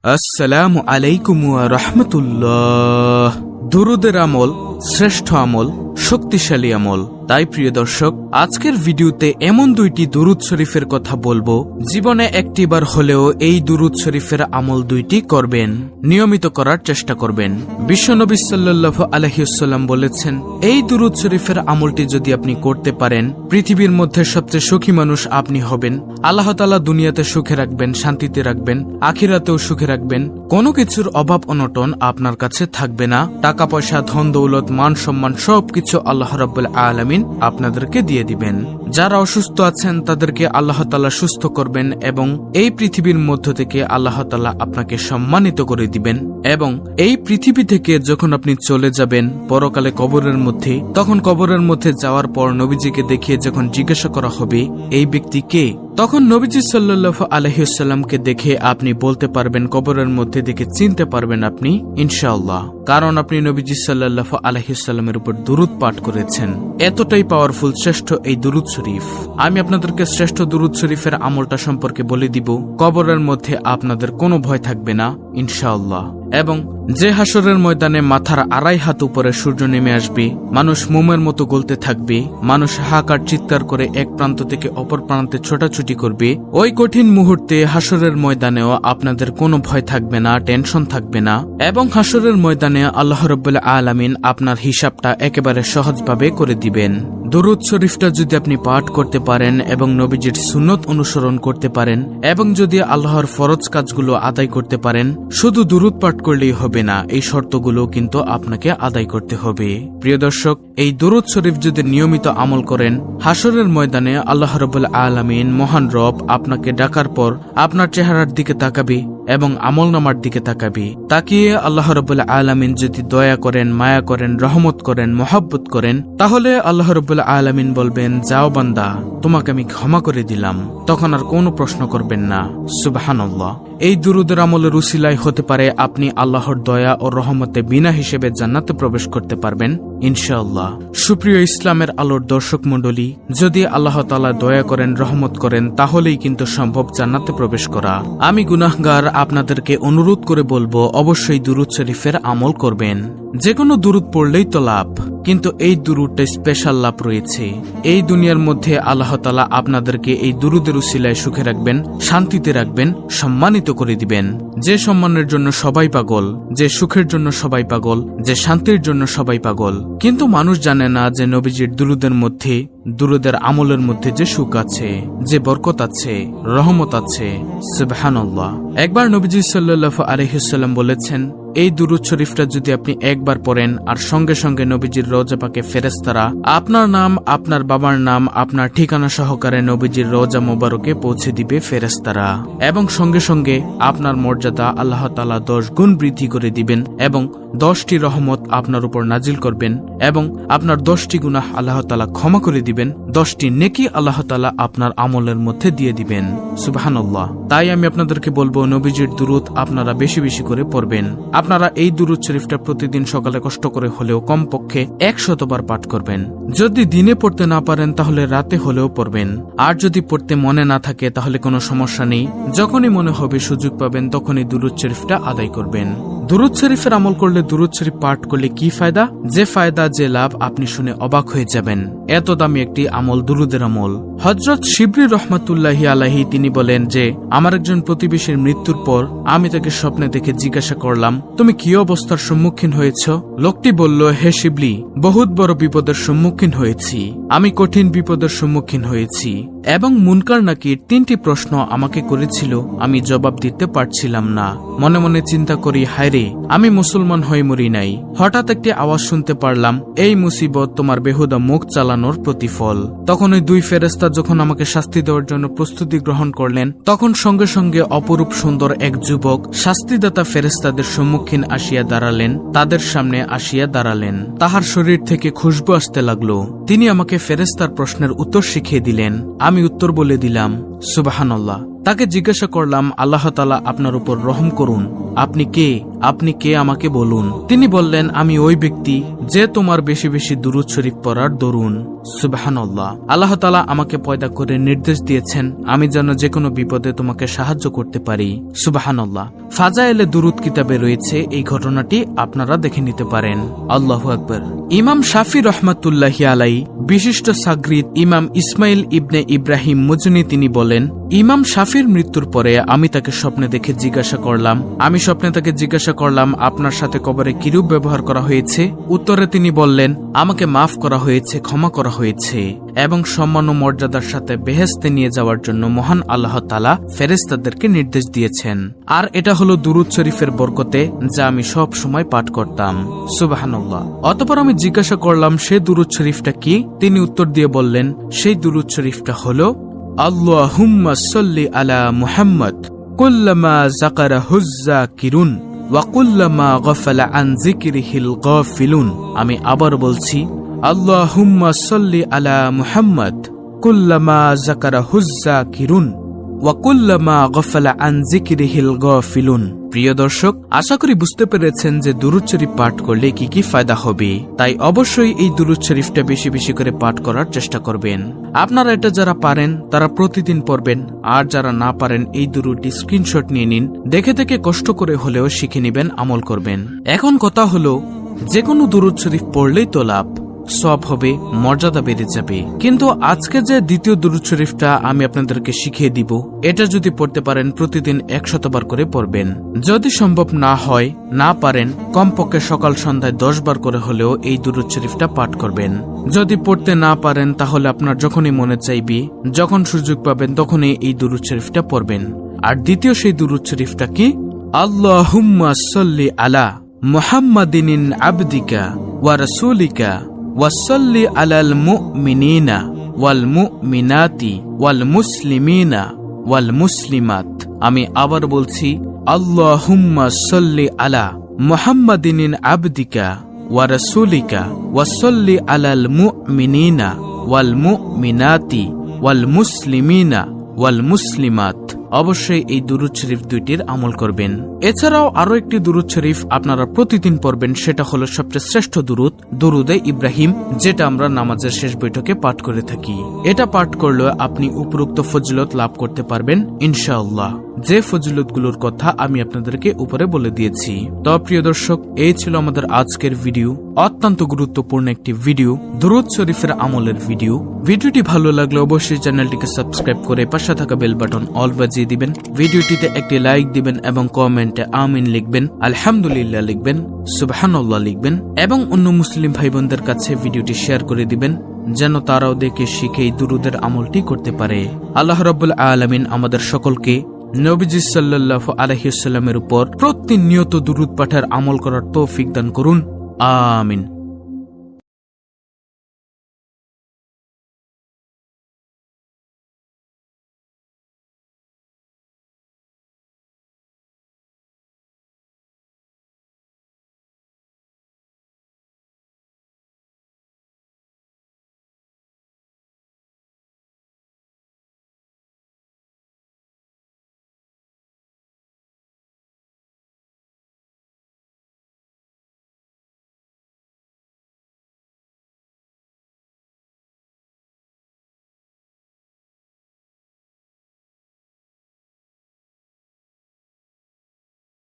আসসালামু আলাইকুম ওয়া রাহমাতুল্লাহ। দুরুদের আমল শ্রেষ্ঠ আমল, শক্তিশালী আমল। তাই প্রিয় দর্শক, আজকের ভিডিওতে এমন দুইটি দুরুদ শরীফের কথা বলবো, জীবনে একটিবার হলেও এই দুরুদ শরীফের আমল দুইটি করবেন, নিয়মিত করার চেষ্টা করবেন। বিশ্বনবী সাল্লাল্লাহু আলাইহি ওয়াসাল্লাম বলেছেন, এই দুরুদ শরীফের আমলটি যদি আপনি করতে পারেন, পৃথিবীর মধ্যে সবচেয়ে সুখী মানুষ আপনি হবেন। আল্লাহ তাআলা দুনিয়াতে সুখে রাখবেন, শান্তিতে রাখবেন, আখিরাতেও সুখে রাখবেন। কোনো কিছুর অভাব অনটন আপনার কাছে থাকবে না। টাকা পয়সা, ধন দৌলত, মান সম্মান সবকিছু আল্লাহ রাব্বুল আলামিন আপনাদেরকে দিয়ে দিবেন। যারা অসুস্থ আছেন তাদেরকে আল্লাহ তাআলা সুস্থ করবেন এবং এই পৃথিবীর মধ্য থেকে আল্লাহ তাআলা আপনাকে সম্মানিত করে দিবেন। এবং এই পৃথিবী থেকে যখন আপনি চলে যাবেন পরকালে কবরের মধ্যে, তখন কবরের মধ্যে যাওয়ার পর নবীজিকে দেখিয়ে যখন জিজ্ঞাসা করা হবে এই ব্যক্তি কে, তখন নবীজি সাল্লাল্লাহু আলাইহি ওয়াসাল্লামকে দেখে আপনি বলতে পারবেন, কবরের মধ্যে দেখে চিনতে পারবেন আপনি ইনশাআল্লাহ, কারণ আপনি নবীজি সাল্লাল্লাহু আলাইহি ওয়াসাল্লামের উপর দুরূদ পাঠ করেছেন। এতটাই পাওয়ারফুল শ্রেষ্ঠ এই দুরূদ শরীফ। আমি আপনাদেরকে শ্রেষ্ঠ দুরূদ শরীফের আমলটা সম্পর্কে বলে দিব। কবরের মধ্যে আপনাদের কোনো ভয় থাকবে না ইনশাআল্লাহ। এবং যে হাসরের ময়দানে মাথার 2.5 হাত উপরে সূর্য নেমে আসবে, মানুষ মোমের মতো গলতে থাকবে, মানুষ হাহাকার চিৎকার করে এক প্রান্ত থেকে অপর প্রান্তে ছোটাছুটি করবে, ওই কঠিন মুহূর্তে হাসরের ময়দানেও আপনাদের কোনো ভয় থাকবে না, টেনশন থাকবে না। এবং হাসরের ময়দানে আল্লাহ রাব্বুল আলামিন আপনার হিসাবটা একেবারে সহজভাবে করে দিবেন। দুরূদ শরীফটা যদি আপনি পাঠ করতে পারেন এবং নবীজির সুন্নত অনুসরণ করতে পারেন এবং যদি আল্লাহর ফরজ কাজগুলো আদায় করতে পারেন, শুধু দুরূদ পাঠ করলেই হবে না, এই শর্তগুলো কিন্তু আপনাকে আদায় করতে হবে। প্রিয় দর্শক, এই দুরূদ শরীফ যদি নিয়মিত আমল করেন, হাসরের ময়দানে আল্লাহ রাব্বুল আলামিন মহান রব আপনাকে ডাকার পর আপনার চেহারার দিকে তাকাবে এবং আমলনামার দিকে তাকাবে। তাকিয়ে আল্লাহ রাব্বুল আলামিন যদি দয়া করেন, মায়া করেন, রহমত করেন, মহব্বত করেন, তাহলে আল্লাহ রাব্বুল আলামিন বলবেন, যাও বান্দা, তোমাকে আমি ক্ষমা করে দিলাম। তখন আর কোনো প্রশ্ন করবেন না। সুবহানাল্লাহ। এই দুরূদের আমলের উসিলায় হতে পারে আপনি আল্লাহর দয়া ও রহমতে বিনা হিসেবে জান্নাতে প্রবেশ করতে পারবেন ইনশাআল্লাহ। সুপ্রিয় ইসলামের আলোর দর্শক মণ্ডলী, যদি আল্লাহ তাআলা দয়া করেন, রহমত করেন, তাহলেই কিন্তু সম্ভব জান্নাতে প্রবেশ করা। আমি গুনাহগার, আপনাদেরকে অনুরোধ করে বলবো, অবশ্যই দুরূদ শরীফের আমল করবেন। যে কোনো দুরূদ পড়লেই তো লাভ, কিন্তু এই দুরূদটা স্পেশাল লাভ রয়েছে। এই দুনিয়ার মধ্যে আল্লাহ তাআলা আপনাদেরকে এই দুরূদের উসিলায় সুখে রাখবেন, শান্তিতে রাখবেন, সম্মানিত করে দিবেন। যে সম্মানের জন্য সবাই পাগল, যে সুখের জন্য সবাই পাগল, যে শান্তির জন্য সবাই পাগল, কিন্তু মানুষ জানে না যে নবীজির দুরূদের মধ্যে, দুরূদের আমলের মধ্যে যে সুখ আছে, যে বরকত আছে, রহমত আছে। সুবহানাল্লাহ। একবার নবীজি সাল্লাল্লাহু আলাইহি ওয়াসাল্লাম বলেছেন, এই দুরূদ শরীফটা যদি আপনি একবার পড়েন আর সঙ্গে সঙ্গে নবীজির রওজা পাকে ফেরেশতারা আপনার নাম, আপনার বাবার নাম, আপনার ঠিকানা সহকারে নবীজির রওজা মোবারকে পৌঁছে দিবে ফেরেশতারা, এবং সঙ্গে সঙ্গে আপনার মর্যাদা আল্লাহ তাআলা 10 গুণ বৃদ্ধি করে দিবেন এবং 10টি রহমত আপনার উপর নাজিল করবেন এবং আপনার 10টি গুনাহ আল্লাহ তাআলা ক্ষমা করে দিবেন, 10টি নেকি আল্লাহ তাআলা আপনার আমলের মধ্যে দিয়ে দিবেন। সুবহানাল্লাহ। তাই আমি আপনাদেরকে বলবো, নবীজির দুরূদ আপনারা বেশি বেশি করে পড়বেন। আপনারা এই দুরূদ শরীফটা প্রতিদিন সকালে কষ্ট করে হলেও কমপক্ষে 100 বার পাঠ করবেন। যদি দিনে পড়তে না পারেন তাহলে রাতে হলেও পড়বেন। আর যদি পড়তে মনে না থাকে তাহলে কোনো সমস্যা নেই, যখনই মনে হবে সুযোগ পাবেন তখনই দুরূদ শরীফটা আদায় করবেন। দুরূদ শরীফের আমল করলে, দুরূদ শরীফ পাঠ করলে কি ফায়দা, যে ফায়দা, যে লাভ আপনি শুনে অবাক হয়ে যাবেন। এত দামি একটি আমল দুরূদের আমল। হযরত শিবলি রাহমাতুল্লাহি আলাইহি তিনি বলেন যে, আমার একজন প্রতিবেশীর মৃত্যুর পর আমি তাকে স্বপ্নে দেখে জিজ্ঞাসা করলাম, তুমি কি অবস্থার সম্মুখীন হয়েছ? লোকটি বলল, হে শিবলি, বহুত বড় বিপদের সম্মুখীন হয়েছি, আমি কঠিন বিপদের সম্মুখীন হয়েছি। এবং মুনকার নাকির 3টি প্রশ্ন আমাকে করেছিল, আমি জবাব দিতে পারছিলাম না। মনে মনে চিন্তা করি, হায়রে, আমি মুসলমান হয়ে মরি নাই। হঠাৎ একটি আওয়াজ শুনতে পারলাম, এই মুসিবত তোমার বেহুদা মুখ চালানোর প্রতিফল। তখন ওই 2 ফেরেশতা যখন আমাকে শাস্তি দেওয়ার জন্য প্রস্তুতি গ্রহণ করলেন, তখন সঙ্গে সঙ্গে অপরূপ সুন্দর এক যুবক শাস্তিদাতা ফেরেশতাদের সম্মুখীন আসিয়া দাঁড়ালেন, তাদের সামনে আসিয়া দাঁড়ালেন। তাহার শরীর থেকে খুশবু আসতে লাগলো। তিনি আমাকে ফেরেশতার প্রশ্নের উত্তর শিখিয়ে দিলেন। আমি উত্তর বলে দিলাম। সুবহানাল্লাহ। তাকে জিজ্ঞাসা করলাম, আল্লাহ তাআলা আপনার উপর রহম করুন, আপনি কে আমাকে বলুন। তিনি বললেন, আমি ওই ব্যক্তি যে তোমার বেশি বেশি দুরূদ শরীফ পড়ার দরুন। সুবহানাল্লাহ। আল্লাহ তাআলা আমাকে পয়দা করে নির্দেশ দিয়েছেন আমি যেন যে কোনো বিপদে তোমাকে সাহায্য করতে পারি। সুবহানাল্লাহ। ফাজায়েলে দুরূদ কিতাবে রয়েছে এই ঘটনাটি, আপনারা দেখে নিতে পারেন। আল্লাহু আকবার। ইমাম শাফি রহমাতুল্লাহি আলাইহি বিশিষ্ট সাগরিদ ইমাম ইসমাইল ইবনে ইব্রাহিম মুজনি তিনি বলেন, ইমাম শাফির মৃত্যুর পরে আমি তাকে স্বপ্নে দেখে জিজ্ঞাসা করলাম আপনার সাথে কবরে কিরূপ ব্যবহার করা হয়েছে। উত্তরে তিনি বললেন, আমাকে মাফ করা হয়েছে, ক্ষমা করা হয়েছে এবং সম্মান ও মর্যাদার সাথে বেহেশতে নিয়ে যাওয়ার জন্য মহান আল্লাহ তাআলা ফেরেশতাদেরকে নির্দেশ দিয়েছেন। আর এটা হলো দুরূদ শরীফের বরকতে যা আমি সব সময় পাঠ করতাম। সুবহানাল্লাহ। অতঃপর আমি জিজ্ঞাসা করলাম, সেই দুরূদ শরীফটা কি? তিনি উত্তর দিয়ে বললেন, সেই দুরূদ শরীফটা হলো আল্লাহুম্মা সাল্লি আলা মুহাম্মদ কুল্লামা যাকারাহু যাকিরুন ওয়া কুল্লামা গাফালা আন যিকরিহিল গাফিলুন। আমি আবার বলছি, আল্লাহুম্মা সাল্লি আলা মুহাম্মদ কুল্লামা যাকারাহু যাকিরুন ওয়া কুল্লামা গাফালা আন যিকরিহিল গাফিলুন। প্রিয় দর্শক, আশা করি বুঝতে পেরেছেন যে দুরূদ শরীফ পাঠ করলে কি কি ফায়দা হবে। তাই অবশ্যই এই দুরূদ শরীফটা বেশি বেশি করে পাঠ করার চেষ্টা করবেন। আপনারা এটা যারা পারেন তারা প্রতিদিন পড়বেন, আর যারা না পারেন এই দুরূদটি স্ক্রিনশট নিয়ে নিন, দেখে দেখে কষ্ট করে হলেও শিখে নেবেন, আমল করবেন। এখন কথা হলো, যে কোনো দুরূদ শরীফ পড়লেই তো লাভ, সব হবে, মর্যাদা বেড়ে যাবে। কিন্তু আজকে যে দ্বিতীয় দুরূদ শরীফটা আমি আপনাদেরকে শিখিয়ে দিব, এটা যদি পড়তে পারেন প্রতিদিন 100 বার করে পড়বেন। যদি সম্ভব না হয়, না পারেন, কমপক্ষে সকাল সন্ধ্যায় 10 বার করে হলেও এই দুরূদ শরীফটা পাঠ করবেন। যদি পড়তে না পারেন তাহলে আপনার যখনই মনে চাইবে, যখন সুযোগ পাবেন তখনই এই দুরূদ শরীফটা পড়বেন। আর দ্বিতীয় সেই দুরূদ শরীফটা কি? আল্লাহুম্মা সাল্লি আলা মুহাম্মাদিন আবদিকা ওয়া রাসূলিকা ওয়াসাল্লি আলাল মুমিনিনা ওয়াল মুমিনাতি ওয়াল মুসলিমিনা ওয়াল মুসলিমাত। আমি আবার বলছি, আল্লাহুম্মা সাল্লি আলা মুহাম্মাদিন আবদিকা ওয়া রাসূলিকা ওয়াসাল্লি আলাল মুমিনিনা ওয়াল মুমিনাতি ওয়াল মুসলিমিনা ওয়াল মুসলিমাত। অবশ্যই এই দুরূদ শরীফ দুইটির আমল করবেন। এছাড়াও আরো একটি দুরূদ শরীফ আপনারা প্রতিদিন পড়বেন, সেটা হলো সবচেয়ে শ্রেষ্ঠ দুরূদ, দুরূদে ইব্রাহিম, যেটা আমরা নামাজের শেষ বৈঠকে পাঠ করে থাকি। এটা পাঠ করলে আপনি উপরোক্ত ফজিলত লাভ করতে পারবেন ইনশাআল্লাহ, যে ফজিলতগুলোর কথা আমি আপনাদেরকে উপরে বলে দিয়েছি। তো প্রিয় দর্শক, এই ছিল আমাদের আজকের ভিডিও, অত্যন্ত গুরুত্বপূর্ণ একটি ভিডিও, দুরূদ শরীফের আমলের ভিডিও। ভিডিওটি ভালো লাগলে অবশ্যই চ্যানেলটিকে সাবস্ক্রাইব করে পাশে থাকা বেল বাটন অল বাজিয়ে দিবেন। ভিডিওটিতে একটি লাইক দিবেন এবং কমেন্টে আমিন লিখবেন, আলহামদুলিল্লাহ লিখবেন, সুবহানাল্লাহ লিখবেন এবং অন্য মুসলিম ভাই বোনদের কাছে ভিডিওটি শেয়ার করে দিবেন, যেন তারাও দেখে শিখে এই দুরূদের আমলটি করতে পারে। আল্লাহ রাব্বুল আলামিন আমাদের সকলকে নবীজি সাল্লাল্লাহু আলাইহি ওয়াসাল্লামের উপর প্রতিনিয়ত দুরূদ পাঠের আমল করার তৌফিক দান করুন। আমিন।